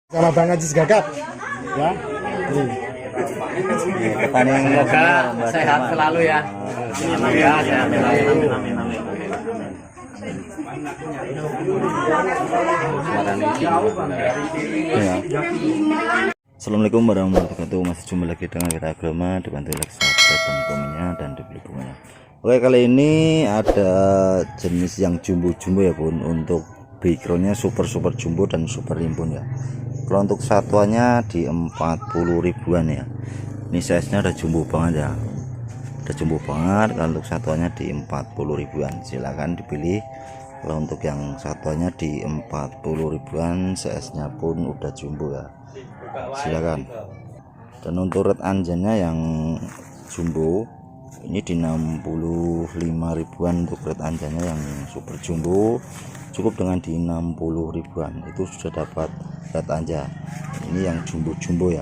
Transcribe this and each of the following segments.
Sama Bang Ajis Gagap ya. Semoga sehat selalu ya. Ya, sehat selalu. Assalamualaikum warahmatullahi wabarakatuh. Masih jumpa lagi dengan kita Agrama, dibantu like, subscribe, dan komennya, dan dibeli bunganya. Oke, kali ini ada jenis yang jumbo-jumbo ya bun. Untuk backgroundnya super jumbo dan super rimbun ya. Kalau untuk satuannya di 40 ribuan ya. Ini size nya udah jumbo banget ya, udah jumbo banget. Kalau untuk satuannya di 40 ribuan silahkan dipilih. Kalau untuk yang satuannya di 40 ribuan size nya pun udah jumbo ya, silakan. Dan untuk red anjanya yang jumbo ini di 65 ribuan. Untuk red anjanya yang super jumbo cukup dengan di 60 ribuan itu sudah dapat red anja. Ini yang jumbo ya,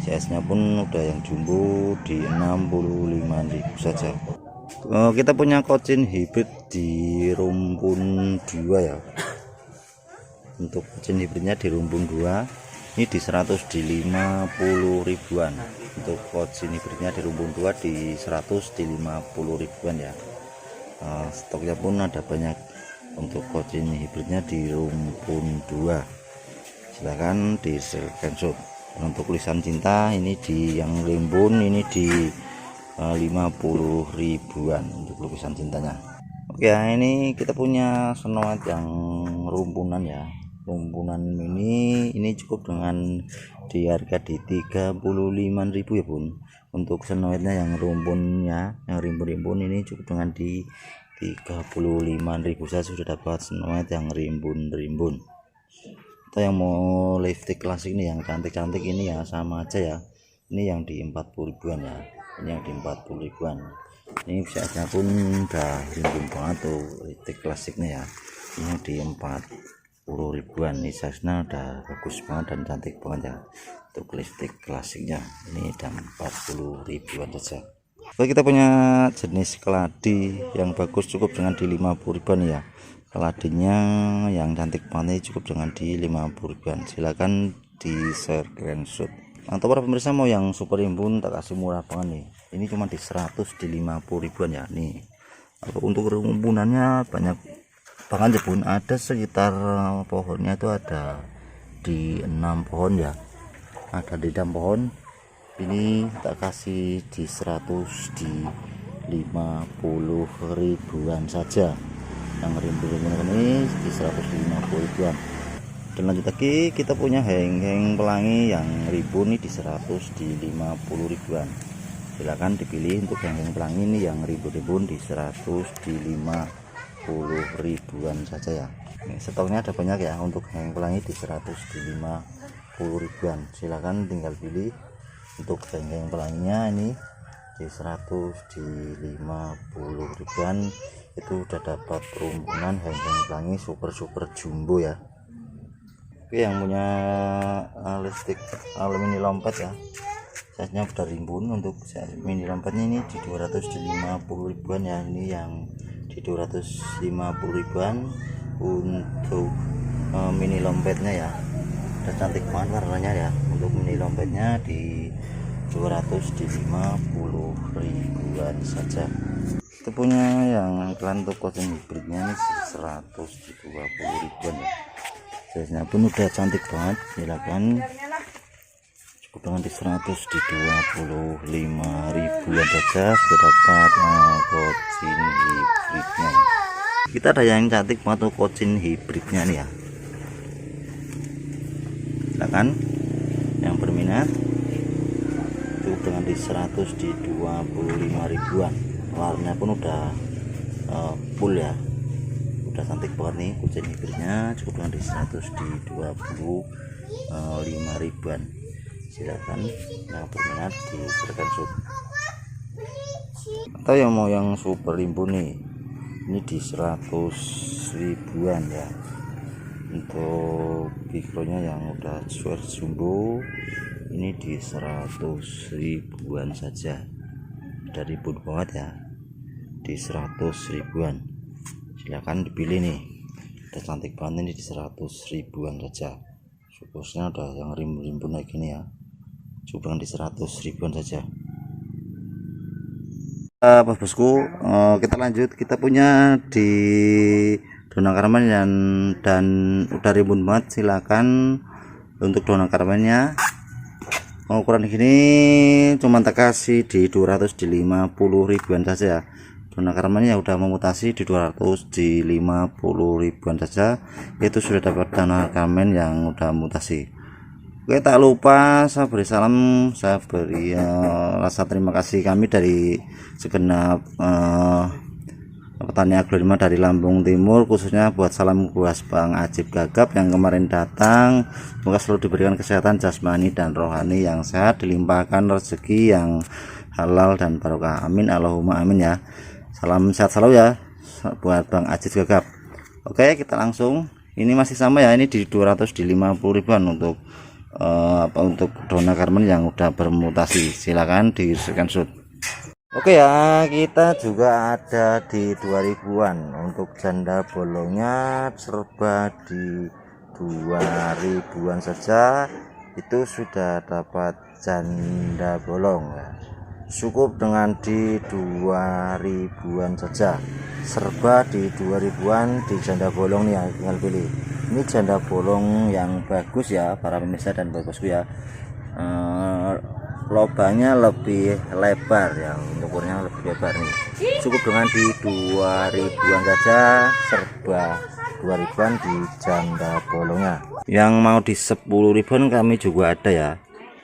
size nya pun udah yang jumbo di 65.000 saja. Kita punya kocin hybrid di rumpun 2 ya. Untuk kocin hybridnya di rumpun 2 ini di 150 ribuan. Untuk kocin hybridnya di rumpun 2 di 150 ribuan ya. Stoknya pun ada banyak. Untuk kocin hybridnya di rumpun 2 silahkan di screenshot. Untuk tulisan cinta ini di yang rimbun ini di 50 ribuan untuk lukisan cintanya. Oke, ini kita punya Snow White yang rumpunan ya. Rumpunan ini cukup dengan di harga di 35.000 ya bun. Untuk Snow White nya yang rumpunnya yang rimbun ini cukup dengan di 35.000 saja sudah dapat Snow White yang rimbun. Atau yang mau lipstick klasik nih yang cantik-cantik ini ya sama aja ya. Ini yang di 40 ribuan ya. Ini yang di 40 ribuan. Ini size-nya pun udah rimbun banget tuh lipstick klasiknya ya. Ini yang di 40 ribuan. Ini size-nya udah bagus banget dan cantik banget ya. Untuk lipstick klasiknya ini udah 40 ribuan saja. Oke, kita punya jenis keladi yang bagus cukup dengan di 50 ribuan ya. Keladinya yang cantik banget cukup dengan di 50 ribuan. Silakan di share screenshot. Atau para pemirsa mau yang super rimbun tak kasih murah banget nih. Ini cuma di 150 ribuan ya nih. Untuk rumpunannya banyak banget ya bun. Ada sekitar pohonnya itu ada di 6 pohon ya. Ada di 6 pohon. Ini tak kasih di 150 ribuan saja. Yang rimbun ini di 150 ribuan. Dan lanjut lagi kita punya heng pelangi yang rimbun ini di 150 ribuan. Silakan dipilih untuk heng pelangi ini yang rimbun di 150 ribuan saja ya. Ini stoknya ada banyak ya. Untuk heng pelangi di 150 ribuan. Silakan tinggal pilih. Untuk heng pelanginya ini di 150 ribuan itu udah dapat rumpunan heng pelangi super jumbo ya. Oke, yang punya lipstick mini lompet ya, size nya udah rimbun. Untuk mini lompetnya ini di 250 ribuan ya. Ini yang di 250 ribuan untuk mini lompetnya ya. Udah cantik banget warnanya ya. Untuk mini lompetnya di 250 ribuan saja. Kita punya yang iklan untuk kocin hybridnya ini 120 ribuan ya. Size nya pun udah cantik banget. Silakan cukup dengan di 125 ribuan saja sudah dapat kocin hybridnya. Kita ada yang cantik banget untuk kocin hybridnya nih ya. Silakan yang berminat cukup dengan di 125 ribuan. Warnanya pun udah full ya, udah cantik banget nih kucing hybridnya. Cukup dengan di 125 ribuan. Silakan yang berminat di screenshot. Atau yang mau yang super rimbun nih, ini di 100 ribuan ya. Untuk backgroundnya yang udah super jumbo ini di 100 ribuan saja. Dari pun banget ya, di 100 ribuan. Silahkan dipilih nih, udah cantik banget ini di 100 ribuan saja. Supposnya ada yang rimbun-rimbun kayak gini ya, cukup di 100 ribuan saja. Bosku, kita lanjut. Kita punya di daun karmen dan udah rimbun banget. Silakan untuk daun karmennya ukuran gini cuma tak kasih di 200 di 50 ribuan saja ya. Daun karmennya udah memutasi di 200 di 50 ribuan saja, itu sudah dapat daun karmen yang udah mutasi. Oke, tak lupa saya beri salam, saya beri rasa terima kasih kami dari segenap petani aglonema dari Lampung Timur, khususnya buat salam buat Bang Ajib Gagap yang kemarin datang. Semoga selalu diberikan kesehatan jasmani dan rohani yang sehat, dilimpahkan rezeki yang halal dan barokah. Amin Allahumma amin ya. Salam sehat selalu ya buat Bang Ajib Gagap. Oke, kita langsung. Ini masih sama ya, ini di 200 di 50 ribuan untuk untuk daun karmen yang udah bermutasi. Silakan di screenshot. Oke ya, kita juga ada di 2000-an untuk janda bolongnya, serba di 2000-an saja. Itu sudah dapat janda bolong ya. Cukup dengan di 2000-an saja, serba di 2000-an di janda bolong nih ya, tinggal pilih. Ini janda bolong yang bagus ya para pemirsa dan bosku ya. Lobanya lebih lebar ya, untuk ukurannya lebih lebar nih. Cukup dengan di 2000-an saja, serba 2000-an di janda bolongnya. Yang mau di 10 ribuan kami juga ada ya.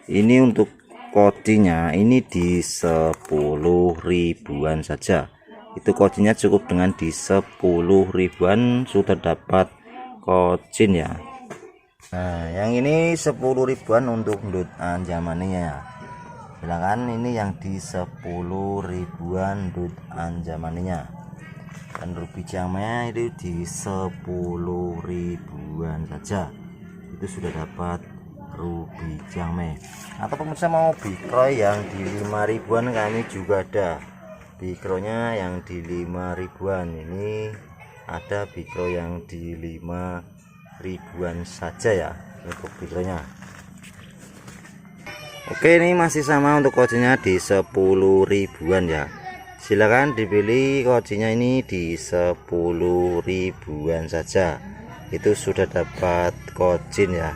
Ini untuk kocinya ini di 10 ribuan saja. Itu kocinya cukup dengan di 10 ribuan sudah dapat kocin ya. Nah, yang ini 10 ribuan untuk ndut anjamaninya ya. Silakan, ini yang di 10 ribuan ndut anjamaninya. Dan ruby jamnya itu di 10 ribuan saja. Itu sudah dapat ruby jame. Atau pemirsa mau bikroy yang di 5 ribuan kami juga ada. Bikronya yang di 5 ribuan ini ada bikro yang di 5 ribuan saja ya untuk bikronya. Oke, ini masih sama untuk kocinya di 10 ribuan ya. Silakan dipilih kocinya ini di 10 ribuan saja. Itu sudah dapat kocin ya.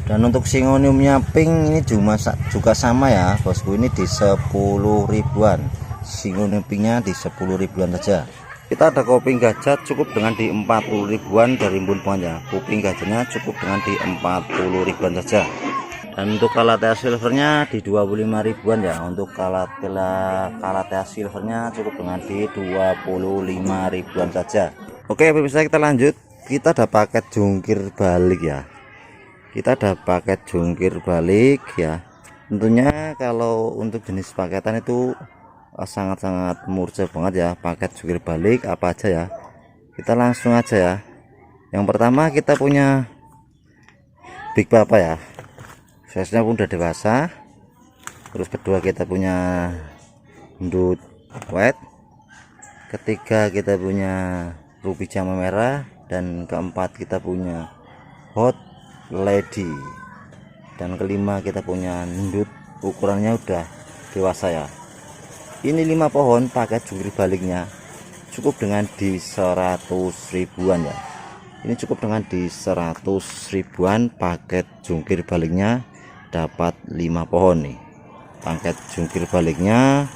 Dan untuk singoniumnya pink ini juga sama ya bosku, ini di 10 ribuan. Singonium pinknya di 10 ribuan saja. Kita ada kuping gajah cukup dengan di 40 ribuan dari rimbun pohonnya. Kuping gajahnya cukup dengan di 40 ribuan saja. Dan untuk kalatea silvernya di 25 ribuan ya. Untuk kalatea silvernya cukup dengan di 25 ribuan saja. Oke pemirsa, kita lanjut. Kita ada paket jungkir balik ya. Kita ada paket jungkir balik ya. Tentunya kalau untuk jenis paketan itu sangat-sangat murah banget ya. Paket jungkir balik apa aja ya, kita langsung aja ya. Yang pertama kita punya Big Papa ya, size-nya pun udah dewasa. Terus kedua kita punya ndut white. Ketiga kita punya ruby jama merah. Dan keempat kita punya hot lady. Dan kelima kita punya ndut ukurannya udah dewasa ya. Ini 5 pohon paket jungkir baliknya cukup dengan di 100 ribuan ya. Ini cukup dengan di 100 ribuan paket jungkir baliknya, dapat 5 pohon nih. Paket jungkir baliknya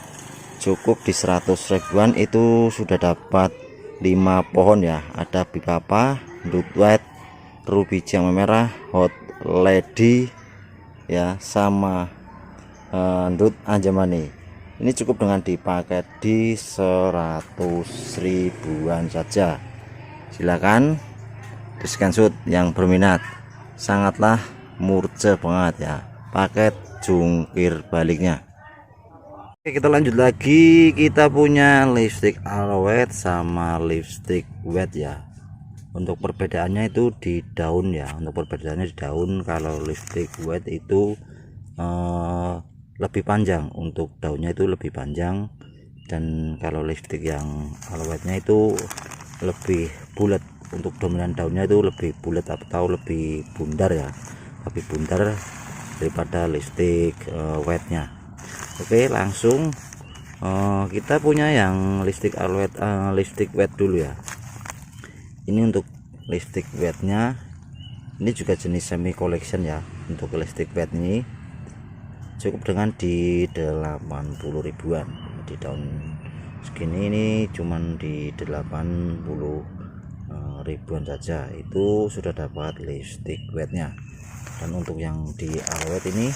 cukup di 100 ribuan, itu sudah dapat 5 pohon ya. Ada Big Papa, ndut white, ruby jama merah, hot lady ya, sama ndut anjamani. Ini cukup dengan dipaket di 100 ribuan saja. Silakan di screenshot yang berminat. Sangatlah murah banget ya paket jungkir baliknya. Oke, kita lanjut lagi. Kita punya lipstick aloe sama lipstick wet ya. Untuk perbedaannya itu di daun ya. Untuk perbedaannya di daun, kalau lipstick wet itu lebih panjang, untuk daunnya itu lebih panjang. Dan kalau lipstick yang aloe-nya itu lebih bulat, untuk dominan daunnya itu lebih bulat atau lebih bundar ya. lebih bundar daripada listrik wetnya. Oke, langsung kita punya yang listrik listrik wet dulu ya. Ini untuk listrik wetnya, ini juga jenis semi collection ya. Untuk listrik wet ini cukup dengan di 80 ribuan. Di tahun segini ini cuman di 80 ribuan saja itu sudah dapat listrik wetnya. Dan untuk yang di awet ini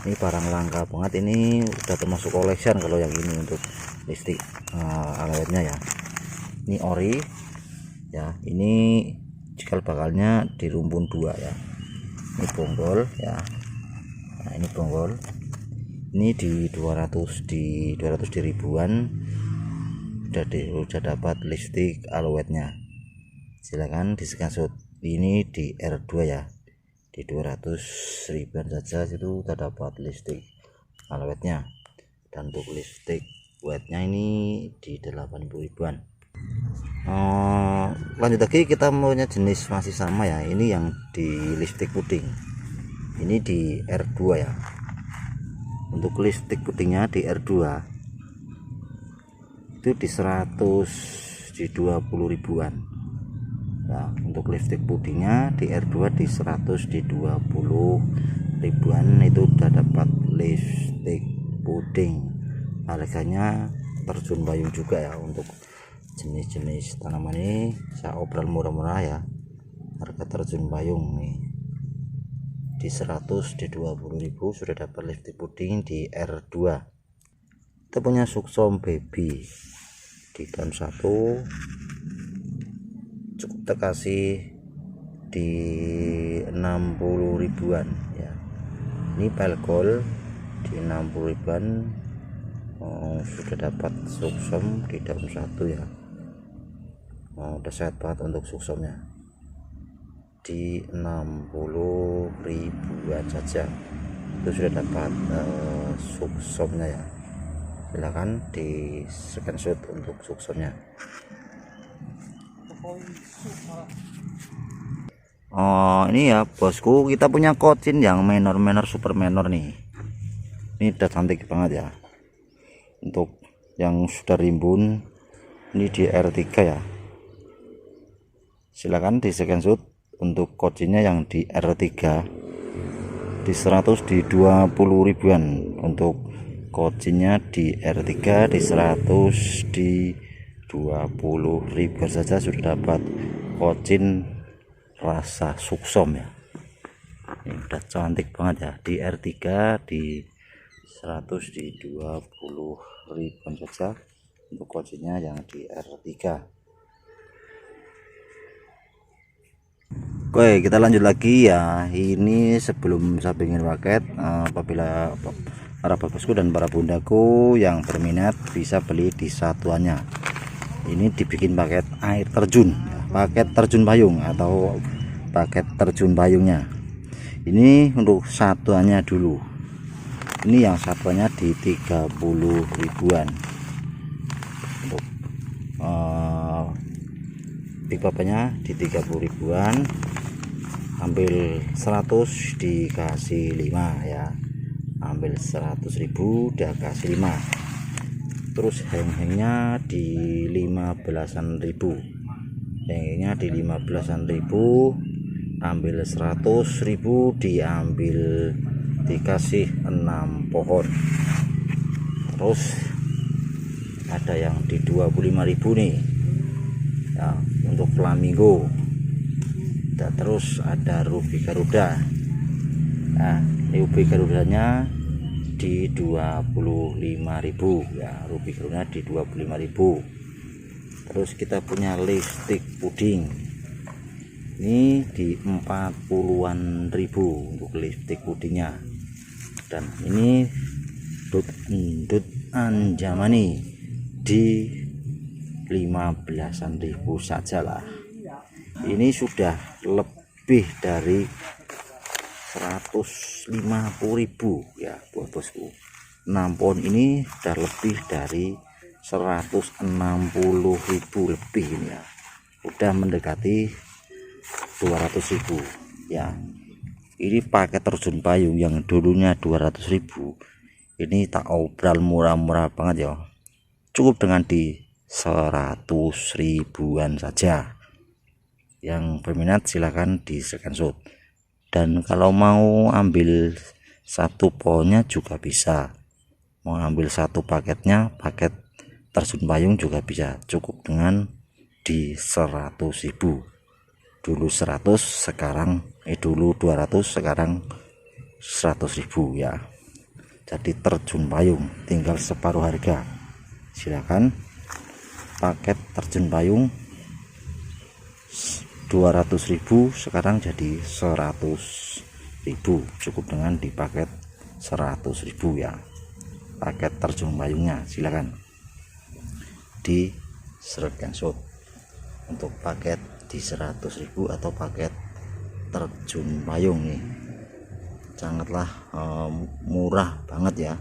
barang langka banget, ini udah termasuk collection kalau yang ini untuk listrik awetnya ya. Ini ori ya, ini cikal bakalnya di rumpun 2 ya. Ini bonggol ya. Nah, ini bonggol, ini di 200 di ribuan udah dapat listrik alowetnya. Silakan di screenshot. Ini di R2 ya, di 200 ribuan saja itu udah dapat listrik alowetnya. Dan untuk listrik wetnya ini di 80 ribuan. Lanjut lagi, kita maunya jenis masih sama ya. Ini yang di listrik puding, ini di R2 ya. Untuk listrik pudingnya di R2 itu di 20 ribuan ya. Untuk listrik pudingnya di R2 di 20 ribuan itu udah dapat listrik puding. Harganya terjun payung juga ya. Untuk jenis-jenis tanaman ini saya obral murah-murah ya. Harga terjun payung nih di 20 ribu sudah dapat listrik puding di R2. Kita punya suksom baby di tahun 1 cukup kita kasih di 60 ribuan ya. Ini pelgol di 60 ribuan. Sudah dapat suksom di daun 1 ya. Udah sehat banget untuk suksomnya, di 60 ribuan saja itu sudah dapat suksomnya ya. Silahkan di screenshot untuk suksomnya. Ini ya bosku, kita punya kocin yang minor super minor nih. Ini udah cantik banget ya. Untuk yang sudah rimbun ini di R3 ya. Silakan di screenshot untuk kocinnya yang di R3 di 100 di 20 ribuan. Untuk kocinnya di R3 di 100 di 20 ribuan saja sudah dapat kocin rasa suksom ya. Ini udah cantik banget ya. Di R3 di 100 di 20 ribuan saja untuk kocinnya yang di R3. Oke, kita lanjut lagi ya. Ini sebelum saya bikin paket, apabila para bosku dan para bundaku yang berminat bisa beli di satuannya. Ini dibikin paket air terjun ya, paket terjun payung atau paket terjun payungnya. Ini untuk satuannya dulu. Ini yang satuannya di 30 ribuan. Untuk big papanya di 30 ribuan. Ambil 100 dikasih 5 ya. Ambil 100.000 dia kasih 5. Terus hang-hangnya di 15.000. Hang-hangnya di 15.000. Ambil 100.000 diambil dikasih 6 pohon. Terus ada yang di 25.000 nih ya, untuk flamingo. Dan terus ada ruby garuda. Nah, ruby garudanya di 25.000 ya. Ruby garuda di 25.000. Terus kita punya listrik puding. Ini di 40-an ribu untuk listrik pudingnya. Dan ini dut anjamani di 15.000 sajalah. Ini sudah lebih dari 150.000 ya bosku. 6 pohon ini sudah lebih dari 160.000 lebih ini ya. Udah mendekati 200.000 ya. Ini paket terjun payung yang dulunya 200.000 ini tak obral murah-murah banget ya, cukup dengan di 100 ribuan saja. Yang berminat silahkan di screenshot, dan kalau mau ambil satu pohonnya juga bisa, mau ambil satu paketnya, paket terjun payung juga bisa, cukup dengan di 100.000. Dulu 100 sekarang dulu 200 sekarang 100.000 ya. Jadi terjun payung tinggal separuh harga, silakan. Paket terjun payung 200.000 sekarang jadi 100.000, cukup dengan di paket 100.000 ya. Paket terjun payungnya silakan di screenshot untuk paket di 100.000 atau paket terjun payung nih, sangatlah murah banget ya.